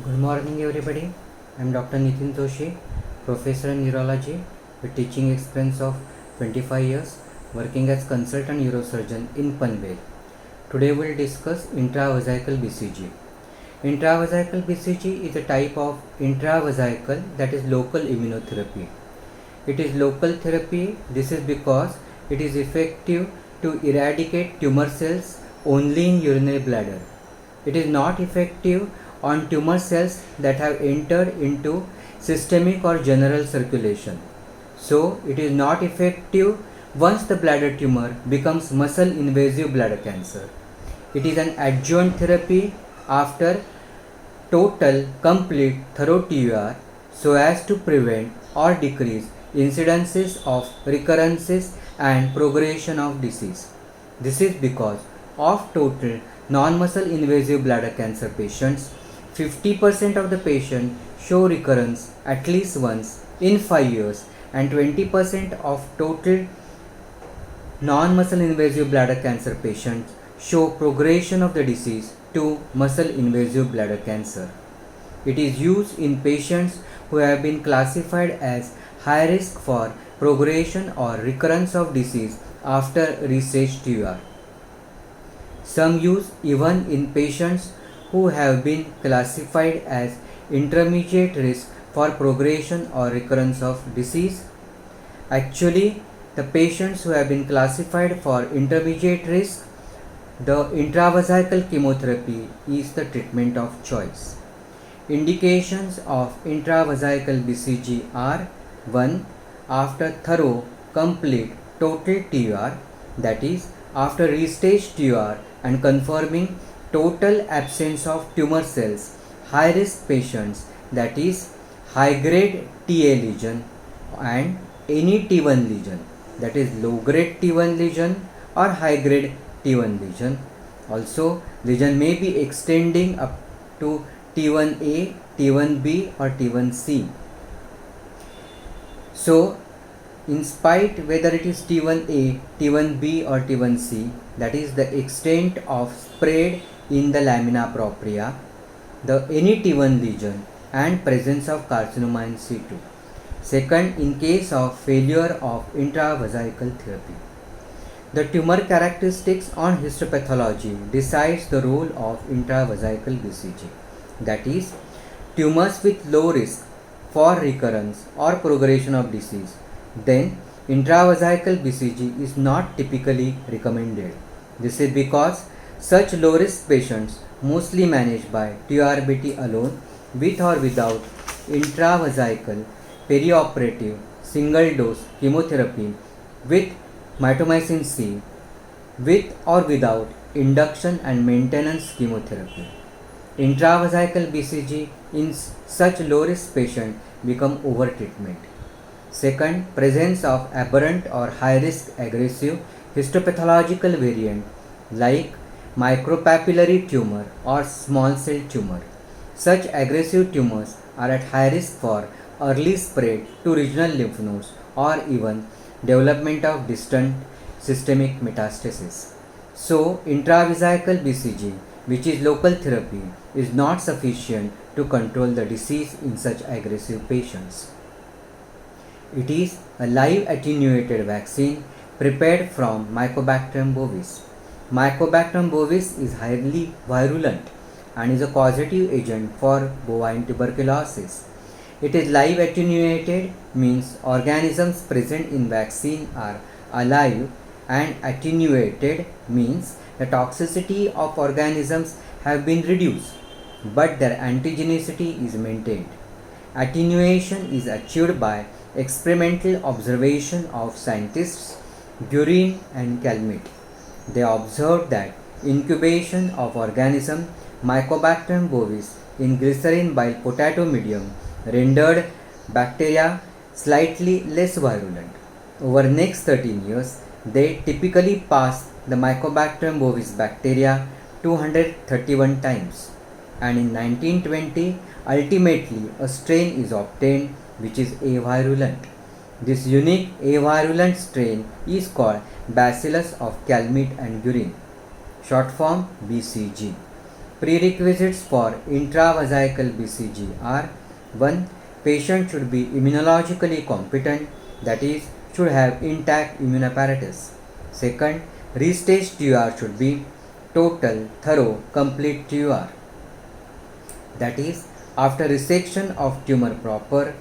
Good morning, everybody. I am Dr. Nitin Joshi, Professor in Neurology with teaching experience of 25 years, working as consultant neurosurgeon in Panvel. Today we will discuss intravesical BCG. Intravesical BCG is a type of intravesical, that is local immunotherapy. It is local therapy. This is because it is effective to eradicate tumor cells only in urinary bladder. It is not effective on tumor cells that have entered into systemic or general circulation. So, it is not effective once the bladder tumor becomes muscle invasive bladder cancer. It is an adjuvant therapy after total complete thorough TUR so as to prevent or decrease incidences of recurrences and progression of disease. This is because of total non-muscle invasive bladder cancer patients, 50% of the patients show recurrence at least once in 5 years and 20% of total non-muscle invasive bladder cancer patients show progression of the disease to muscle invasive bladder cancer. It is used in patients who have been classified as high risk for progression or recurrence of disease after restage TUR. Some use even in patients who have been classified as intermediate risk for progression or recurrence of disease. Actually, the patients who have been classified for intermediate risk, the intravesical chemotherapy is the treatment of choice. Indications of intravesical BCG are: 1. After thorough, complete, total TUR, that is, after restage TUR and confirming total absence of tumor cells, high risk patients, that is, high grade TA lesion and any T1 lesion, that is, low grade T1 lesion or high grade T1 lesion. Also, lesion may be extending up to T1A, T1B or T1C. So, in spite whether it is T1A, T1B or T1C, that is the extent of spread in the lamina propria, the any T1 lesion and presence of carcinoma in situ. Second, in case of failure of intravesical therapy, the tumor characteristics on histopathology decides the role of intravesical BCG. That is, tumors with low risk for recurrence or progression of disease, then intravesical BCG is not typically recommended. This is because such low risk patients, mostly managed by TURBT alone with or without intravesical perioperative single dose chemotherapy with mitomycin C, with or without induction and maintenance chemotherapy. Intravesical BCG in such low risk patient become overtreatment. Second, presence of aberrant or high risk aggressive histopathological variant like micropapillary tumor or small cell tumor. Such aggressive tumors are at high risk for early spread to regional lymph nodes or even development of distant systemic metastasis. So, intravesical BCG, which is local therapy, is not sufficient to control the disease in such aggressive patients. It is a live attenuated vaccine prepared from Mycobacterium bovis. Mycobacterium bovis is highly virulent and is a causative agent for bovine tuberculosis. It is live attenuated, means organisms present in vaccine are alive, and attenuated means the toxicity of organisms have been reduced but their antigenicity is maintained. Attenuation is achieved by experimental observation of scientists Guerin and Calmette. They observed that incubation of organism Mycobacterium bovis in glycerin bile potato medium rendered bacteria slightly less virulent. Over next 13 years, they typically pass the Mycobacterium bovis bacteria 231 times, and in 1920 ultimately a strain is obtained which is avirulent. This unique avirulent strain is called Bacillus of Calmette and Guerin, short form BCG. Prerequisites for intravesical BCG are: 1. Patient should be immunologically competent, that is, should have intact immune apparatus. 2. Restage TUR should be total, thorough, complete TUR. That is, after resection of tumor proper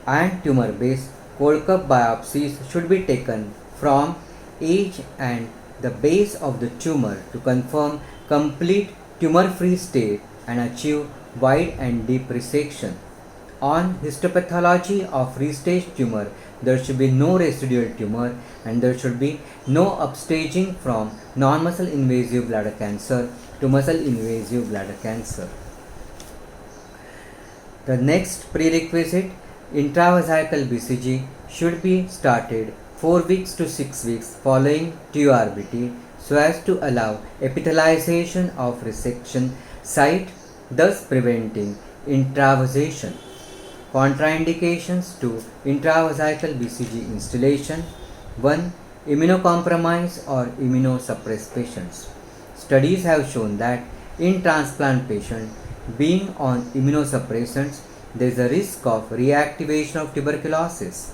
and tumor base, cold cup biopsies should be taken from edge and the base of the tumor to confirm complete tumor-free state and achieve wide and deep resection. On histopathology of restage tumor, there should be no residual tumor and there should be no upstaging from non-muscle invasive bladder cancer to muscle invasive bladder cancer. The next prerequisite, intravesical BCG should be started 4 weeks to 6 weeks following TURBT so as to allow epithelialization of resection site, thus preventing intravasation. Contraindications to intravesical BCG installation: 1. Immunocompromised or immunosuppressed patients. Studies have shown that in transplant patients being on immunosuppressants, there is a risk of reactivation of tuberculosis.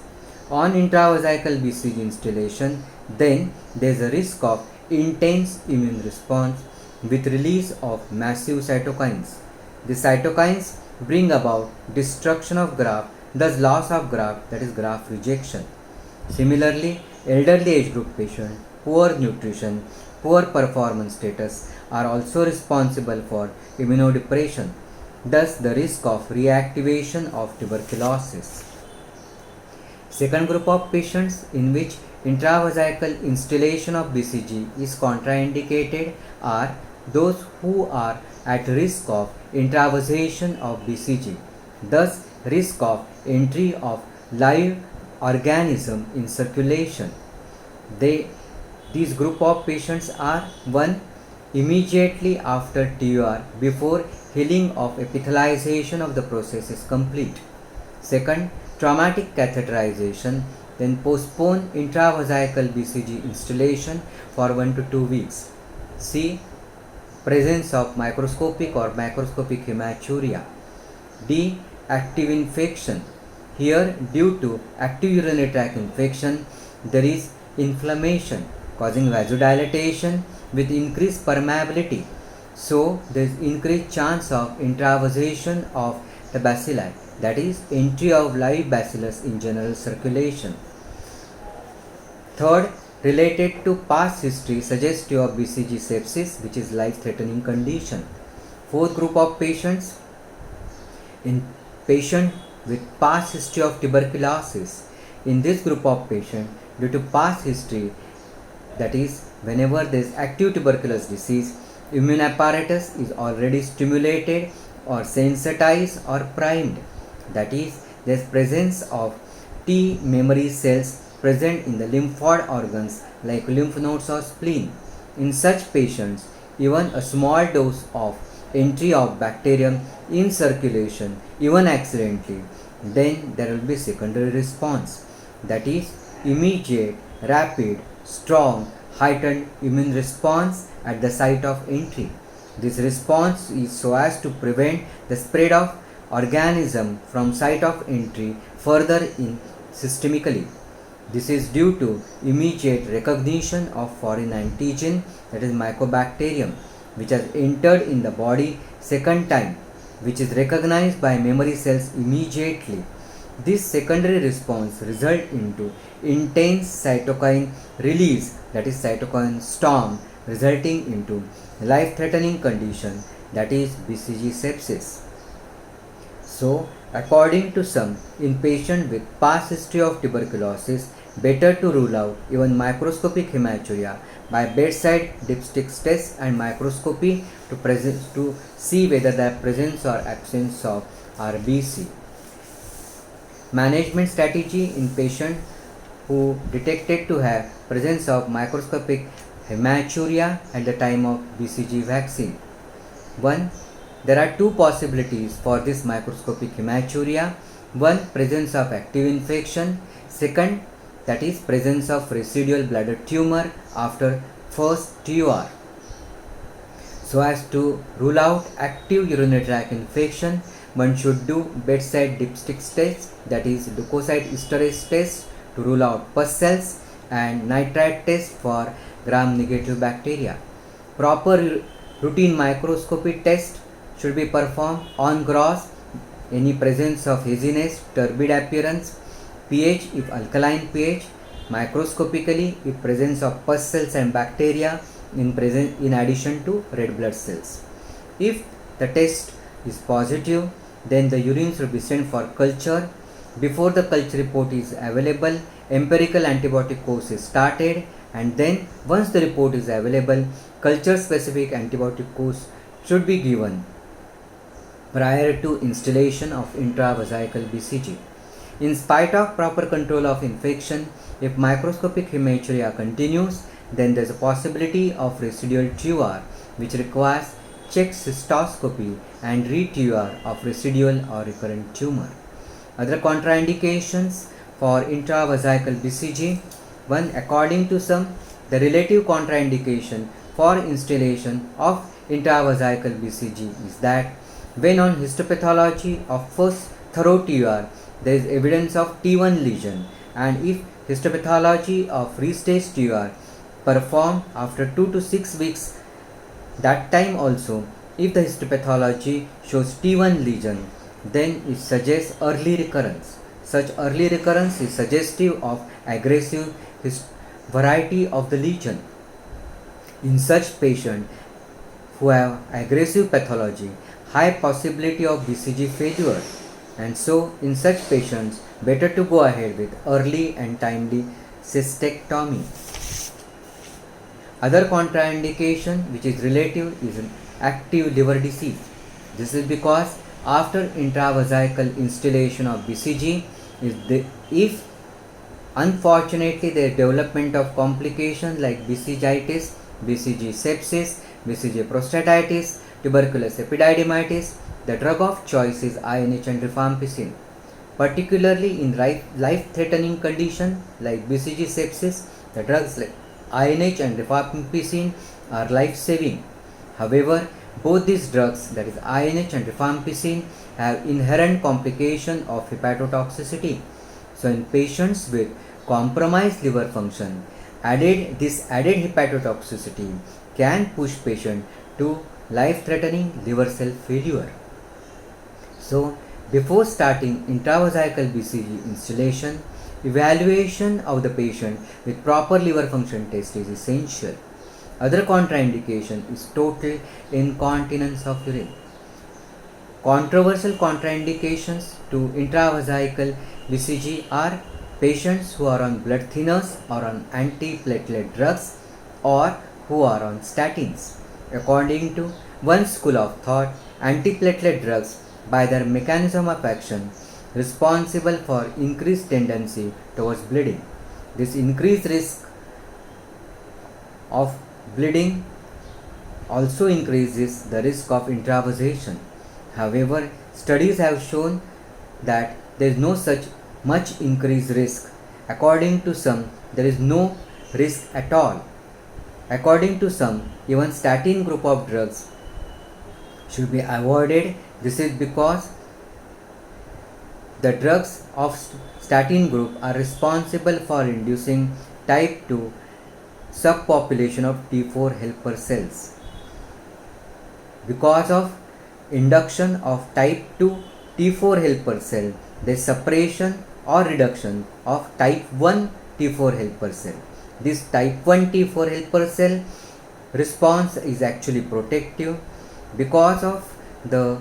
On intravesical BCG installation, then there is a risk of intense immune response with release of massive cytokines. The cytokines bring about destruction of graft, thus loss of graft, that is graft rejection. Similarly, elderly age group patients, poor nutrition, poor performance status are also responsible for immunodepression, thus the risk of reactivation of tuberculosis. Second group of patients in which intravesical installation of BCG is contraindicated are those who are at risk of intravasation of BCG, thus risk of entry of live organism in circulation. These group of patients are: 1. Immediately after TUR before healing of epithelialization of the process is complete. 2. Traumatic catheterization, then postpone intravesical BCG installation for 1 to 2 weeks. C. Presence of microscopic or macroscopic hematuria. D. Active infection. Here, due to active urinary tract infection, there is inflammation causing vasodilatation with increased permeability. So, there is increased chance of intravasation of the bacilli, that is, entry of live bacillus in general circulation. Third, related to past history suggestive of BCG sepsis, which is life-threatening condition. Fourth group of patients, in patient with past history of tuberculosis. In this group of patients, due to past history, that is, whenever there is active tuberculous disease, immune apparatus is already stimulated or sensitized or primed. That is, there is presence of T memory cells present in the lymphoid organs like lymph nodes or spleen. In such patients, even a small dose of entry of bacterium in circulation, even accidentally, then there will be secondary response, that is, immediate, rapid, strong, heightened immune response at the site of entry. This response is so as to prevent the spread of organism from site of entry further in systemically. This is due to immediate recognition of foreign antigen, that is mycobacterium, which has entered in the body second time, which is recognized by memory cells immediately. This secondary response results into intense cytokine release, that is cytokine storm, resulting into life-threatening condition, that is BCG sepsis. So, according to some, in patients with past history of tuberculosis, better to rule out even microscopic hematuria by bedside dipstick test and microscopy to see whether the presence or absence of RBC. Management strategy in patients who detected to have presence of microscopic hematuria at the time of BCG vaccine. 1. There are two possibilities for this microscopic hematuria. 1. Presence of active infection. 2. That is presence of residual bladder tumor after first TUR. So as to rule out active urinary tract infection, one should do bedside dipstick test, that is leukocyte esterase test to rule out pus cells, and nitrite test for gram-negative bacteria. Proper routine microscopy test should be performed on gross, any presence of haziness, turbid appearance, pH if alkaline pH, microscopically if presence of pus cells and bacteria in addition to red blood cells. If the test is positive, then the urine should be sent for culture. Before the culture report is available, empirical antibiotic course is started, and then once the report is available, culture specific antibiotic course should be given prior to installation of intravesical BCG. In spite of proper control of infection, if microscopic hematuria continues, then there is a possibility of residual TUR, which requires check cystoscopy and re-TUR of residual or recurrent tumor. Other contraindications for intravesical BCG: 1. According to some, the relative contraindication for installation of intravesical BCG is that when on histopathology of first thorough TUR, there is evidence of T1 lesion, and if histopathology of restage TUR performed after 2 to 6 weeks, that time also, if the histopathology shows T1 lesion, then it suggests early recurrence. Such early recurrence is suggestive of aggressive variety of the lesion. In such patients who have aggressive pathology, high possibility of BCG failure, and so in such patients better to go ahead with early and timely cystectomy. Other contraindication which is relative is an active liver disease. This is because after intravesical installation of BCG, if unfortunately there is development of complications like BCGitis, BCG sepsis, BCG prostatitis, tuberculous epididymitis, the drug of choice is INH and rifampicin. Particularly in life-threatening condition like BCG sepsis, the drugs like INH and rifampicin are life-saving. However, both these drugs, that is INH and rifampicin, have inherent complication of hepatotoxicity. So in patients with compromised liver function, this added hepatotoxicity can push patient to life-threatening liver cell failure. So before starting intravesical BCG installation, evaluation of the patient with proper liver function test is essential. Other contraindication is total incontinence of urine. Controversial contraindications to intravesical BCG are patients who are on blood thinners or on antiplatelet drugs or who are on statins. According to one school of thought, antiplatelet drugs, by their mechanism of action, responsible for increased tendency towards bleeding. This increased risk of bleeding also increases the risk of intravasation. However, studies have shown that there is no such much increased risk. According to some, there is no risk at all. According to some, even statin group of drugs should be avoided. This is because the drugs of statin group are responsible for inducing type 2 subpopulation of T4 helper cells. Because of induction of type 2 T4 helper cell, there is suppression or reduction of type 1 T4 helper cell. This type 1 T4 helper cell response is actually protective. Because of the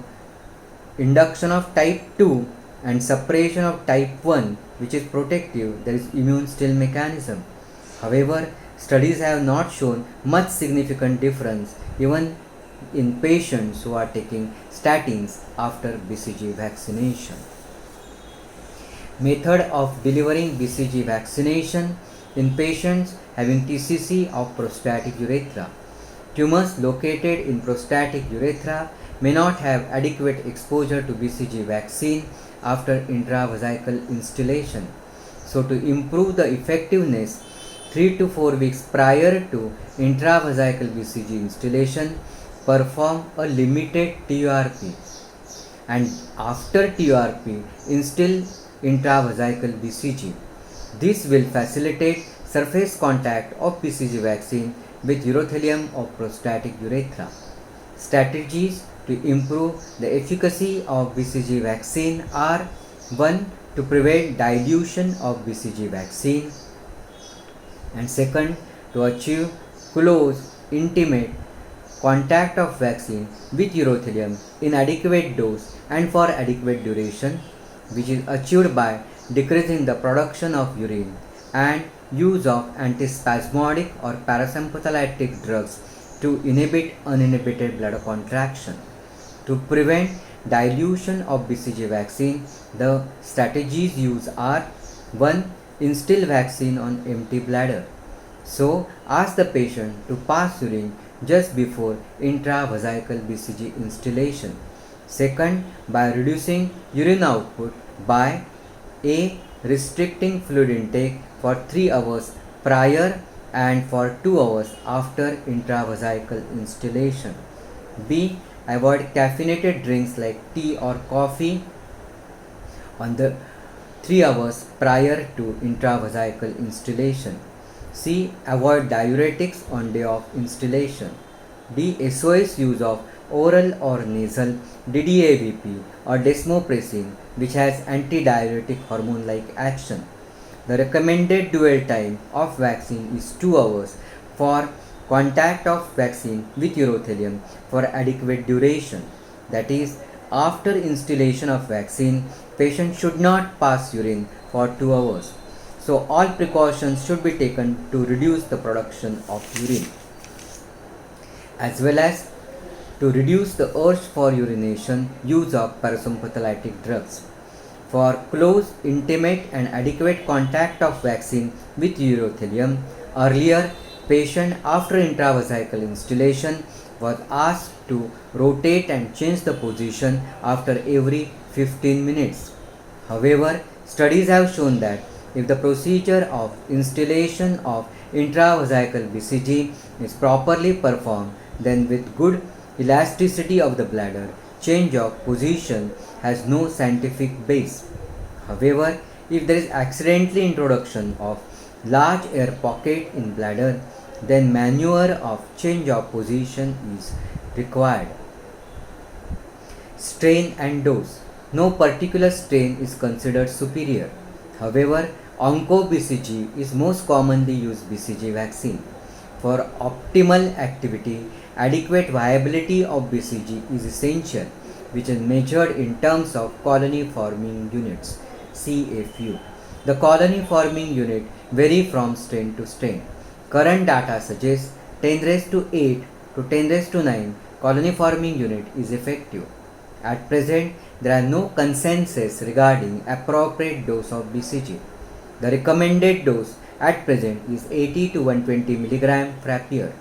induction of type 2 and suppression of type 1, which is protective, there is immune still mechanism. However, studies have not shown much significant difference even in patients who are taking statins after BCG vaccination. Method of delivering BCG vaccination in patients having TCC of prostatic urethra. Tumors located in prostatic urethra may not have adequate exposure to BCG vaccine after intravesical installation. So to improve the effectiveness 3 to 4 weeks prior to intravesical BCG installation, perform a limited TURP, and after TURP instill intravesical BCG. This will facilitate surface contact of BCG vaccine with urothelium of prostatic urethra. Strategies to improve the efficacy of BCG vaccine are: 1. To prevent dilution of BCG vaccine, and second, to achieve close, intimate contact of vaccine with urothelium in adequate dose and for adequate duration, which is achieved by decreasing the production of urine and use of antispasmodic or parasympathetic drugs to inhibit uninhibited bladder contraction. To prevent dilution of BCG vaccine, the strategies used are: 1. Instill vaccine on empty bladder. So, ask the patient to pass urine just before intravesical BCG instillation. Second, by reducing urine output by A. Restricting fluid intake for 3 hours prior and for 2 hours after intravesical instillation. B. Avoid caffeinated drinks like tea or coffee on the 3 hours prior to intravesical instillation. C. Avoid diuretics on day of instillation. D. SOS use of oral or nasal DDAVP or desmopressin, which has antidiuretic hormone-like action. The recommended dwell time of vaccine is 2 hours for contact of vaccine with urothelium for adequate duration. That is, after instillation of vaccine, patient should not pass urine for 2 hours. So all precautions should be taken to reduce the production of urine, as well as to reduce the urge for urination, use of parasympathetic drugs. For close, intimate and adequate contact of vaccine with urothelium, earlier patient after intravesical instillation was asked to rotate and change the position after every 15 minutes. However, studies have shown that if the procedure of instillation of intravesical BCG is properly performed, then with good elasticity of the bladder, change of position has no scientific base. However, if there is accidentally introduction of large air pocket in bladder, then maneuver of change of position is required. Strain and dose. No particular strain is considered superior. However, OncoBCG is most commonly used BCG vaccine. For optimal activity, adequate viability of BCG is essential, which is measured in terms of colony forming units, CFU. The colony forming unit vary from strain to strain. Current data suggests 10 raised to 8 to 10 raised to 9 colony forming unit is effective. At present, there are no consensus regarding appropriate dose of BCG. The recommended dose at present is 80 to 120 mg frapier.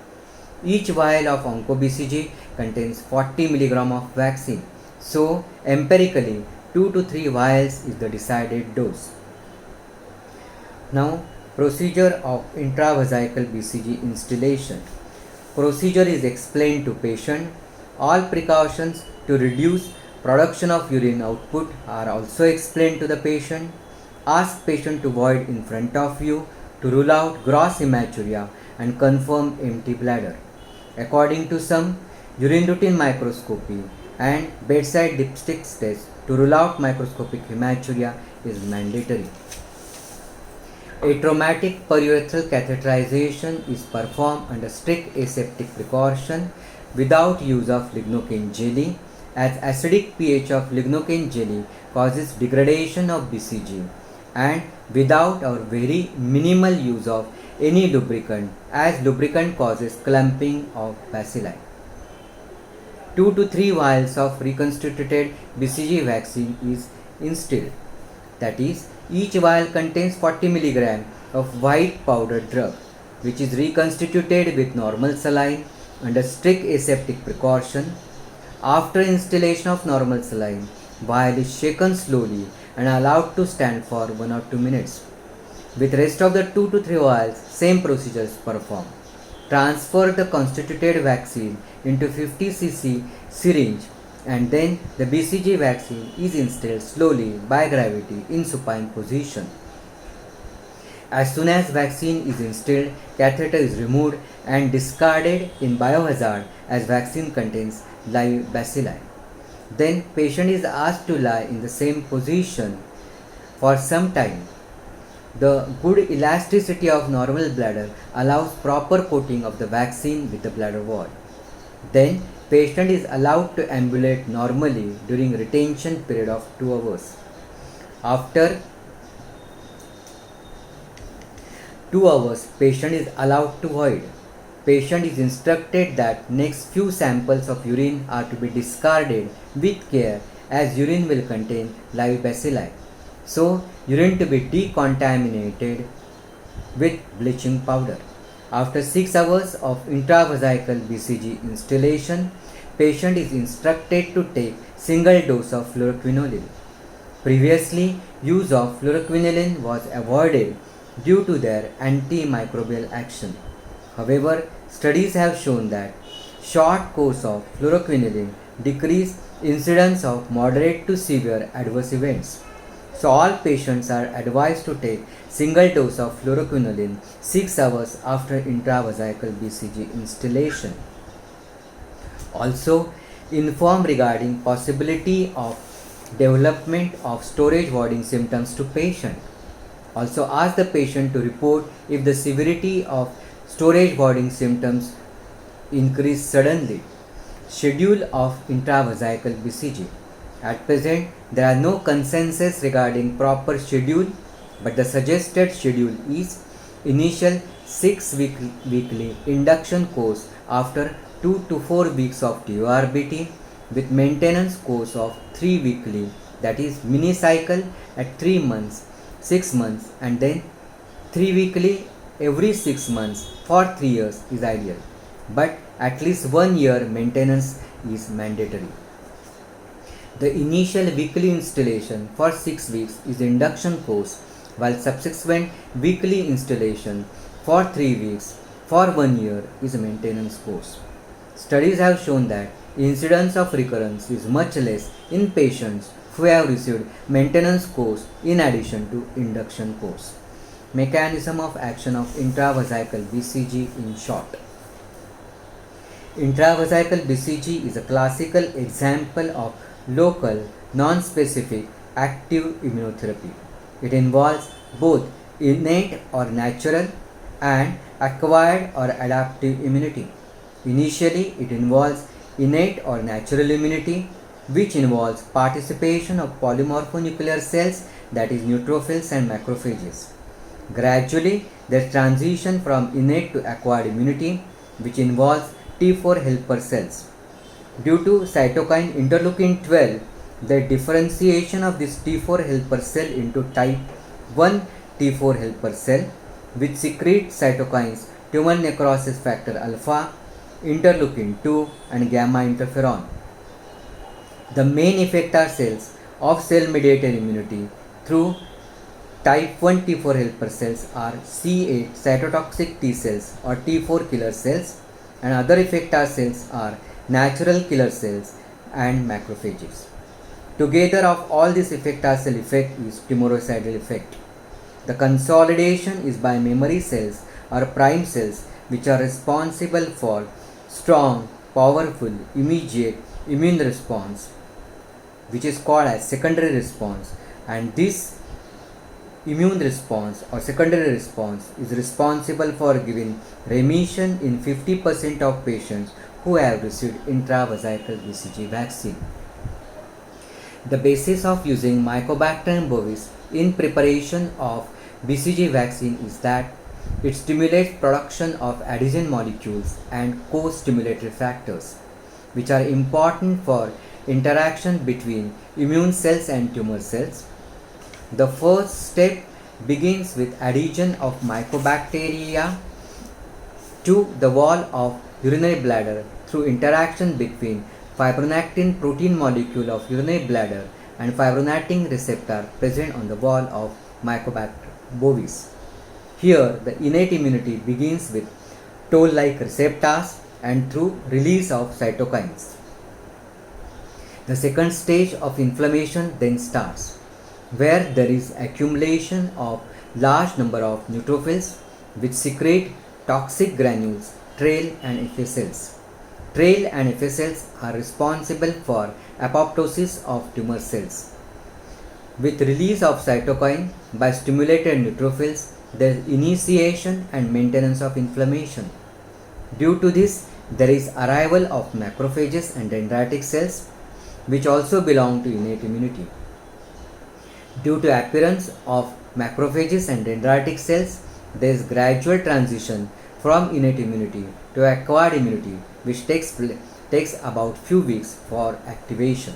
Each vial of OncoBCG contains 40 mg of vaccine. So, empirically, 2 to 3 vials is the decided dose. Now, procedure of intravesical BCG instillation. Procedure is explained to patient. All precautions to reduce production of urine output are also explained to the patient. Ask patient to void in front of you to rule out gross hematuria and confirm empty bladder. According to some, urine routine microscopy and bedside dipstick test to rule out microscopic hematuria is mandatory. Atraumatic periurethral catheterization is performed under strict aseptic precaution without use of lignocaine jelly, as acidic pH of lignocaine jelly causes degradation of BCG, and without or very minimal use of any lubricant, as lubricant causes clumping of bacilli. 2 to 3 vials of reconstituted BCG vaccine is instilled. That is, each vial contains 40 mg of white powder drug, which is reconstituted with normal saline under strict aseptic precaution. After instillation of normal saline, vial is shaken slowly and allowed to stand for 1 or 2 minutes. With rest of the 2 to 3 vials, same procedure is performed. transfer the constituted vaccine into 50 cc syringe, and then the BCG vaccine is instilled slowly by gravity in supine position. As soon as vaccine is instilled, catheter is removed and discarded in biohazard as vaccine contains live bacilli. Then patient is asked to lie in the same position for some time. The good elasticity of normal bladder allows proper coating of the vaccine with the bladder wall. Then patient is allowed to ambulate normally during retention period of 2 hours. After 2 hours, patient is allowed to void. Patient is instructed that next few samples of urine are to be discarded with care as urine will contain live bacilli. So, urine to be decontaminated with bleaching powder. After 6 hours of intravesical BCG instillation, patient is instructed to take single dose of fluoroquinolone. Previously, use of fluoroquinolone was avoided due to their antimicrobial action. However, studies have shown that short course of fluoroquinolone decrease incidence of moderate to severe adverse events. So all patients are advised to take single dose of fluoroquinolone 6 hours after intravesical BCG instillation. Also, inform regarding possibility of development of storage voiding symptoms to patient. Also ask the patient to report if the severity of storage voiding symptoms increase suddenly. Schedule of intravesical BCG. At present, there are no consensus regarding proper schedule, but the suggested schedule is initial 6-weekly induction course after 2 to 4 weeks of TURBT with maintenance course of 3 weekly, that is mini cycle at 3 months, 6 months, and then 3 weekly every 6 months for 3 years is ideal, but at least 1 year maintenance is mandatory. The initial weekly installation for 6 weeks is induction course, while subsequent weekly installation for 3 weeks for 1 year is a maintenance course. Studies have shown that incidence of recurrence is much less in patients who have received maintenance course in addition to induction course. Mechanism of action of intravesical BCG in short. Intravesical BCG is a classical example of local, non-specific active immunotherapy. It involves both innate or natural and acquired or adaptive immunity. Initially, it involves innate or natural immunity, which involves participation of polymorphonuclear cells, that is neutrophils and macrophages. Gradually, there transition from innate to acquired immunity, which involves T4 helper cells. Due to cytokine interleukin 12, the differentiation of this T4 helper cell into type 1 T4 helper cell, which secrete cytokines tumor necrosis factor alpha, interleukin 2 and gamma interferon. The main effector cells of cell-mediated immunity through type 1 T4 helper cells are C8 cytotoxic T cells or T4 killer cells, and other effector cells are natural killer cells and macrophages. Together of all this effector cell effect is tumoricidal effect. The consolidation is by memory cells or prime cells, which are responsible for strong, powerful, immediate immune response, which is called as secondary response, and this immune response or secondary response is responsible for giving remission in 50% of patients who have received intravesical BCG vaccine. The basis of using Mycobacterium bovis in preparation of BCG vaccine is that it stimulates production of adhesion molecules and co-stimulatory factors, which are important for interaction between immune cells and tumor cells. The first step begins with adhesion of mycobacteria to the wall of urinary bladder through interaction between fibronectin protein molecule of urinary bladder and fibronectin receptor present on the wall of Mycobacterium bovis. Here, the innate immunity begins with toll-like receptors and through release of cytokines. The second stage of inflammation then starts, where there is accumulation of large number of neutrophils which secrete toxic granules, TRAIL and FSLs. TRAIL and FSLs are responsible for apoptosis of tumor cells. With release of cytokine by stimulated neutrophils, there is initiation and maintenance of inflammation. Due to this, there is arrival of macrophages and dendritic cells, which also belong to innate immunity. Due to appearance of macrophages and dendritic cells, there is gradual transition from innate immunity to acquired immunity, which takes about few weeks for activation.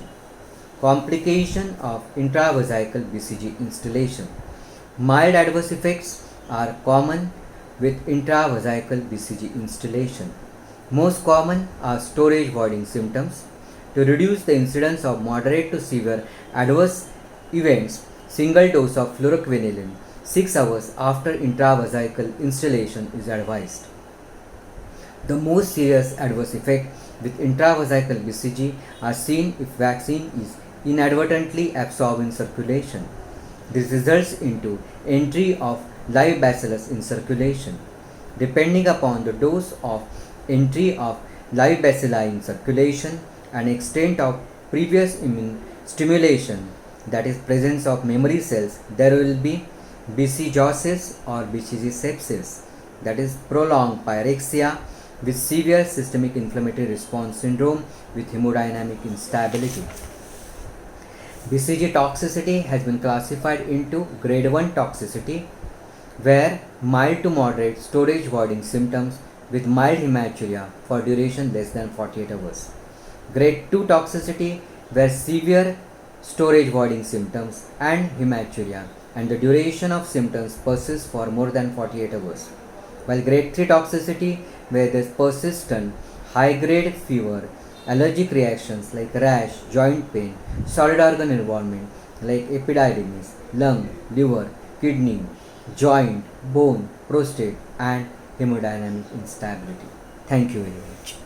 Complication of intravesical BCG installation. Mild adverse effects are common with intravesical BCG installation. Most common are storage voiding symptoms. To reduce the incidence of moderate to severe adverse events, single dose of fluoroquinolone 6 hours after intravesical installation is advised. The most serious adverse effect with intravesical BCG are seen if vaccine is inadvertently absorbed in circulation. This results into entry of live bacillus in circulation. Depending upon the dose of entry of live bacilli in circulation and extent of previous immune stimulation, that is presence of memory cells, there will be BCGosis or BCG sepsis, that is prolonged pyrexia with severe systemic inflammatory response syndrome with hemodynamic instability. BCG toxicity has been classified into grade 1 toxicity, where mild to moderate storage voiding symptoms with mild hematuria for duration less than 48 hours. Grade 2 toxicity, where severe storage voiding symptoms and hematuria and the duration of symptoms persists for more than 48 hours. While grade 3 toxicity, where there is persistent high grade fever, allergic reactions like rash, joint pain, solid organ involvement like epididymis, lung, liver, kidney, joint, bone, prostate and hemodynamic instability. Thank you very much.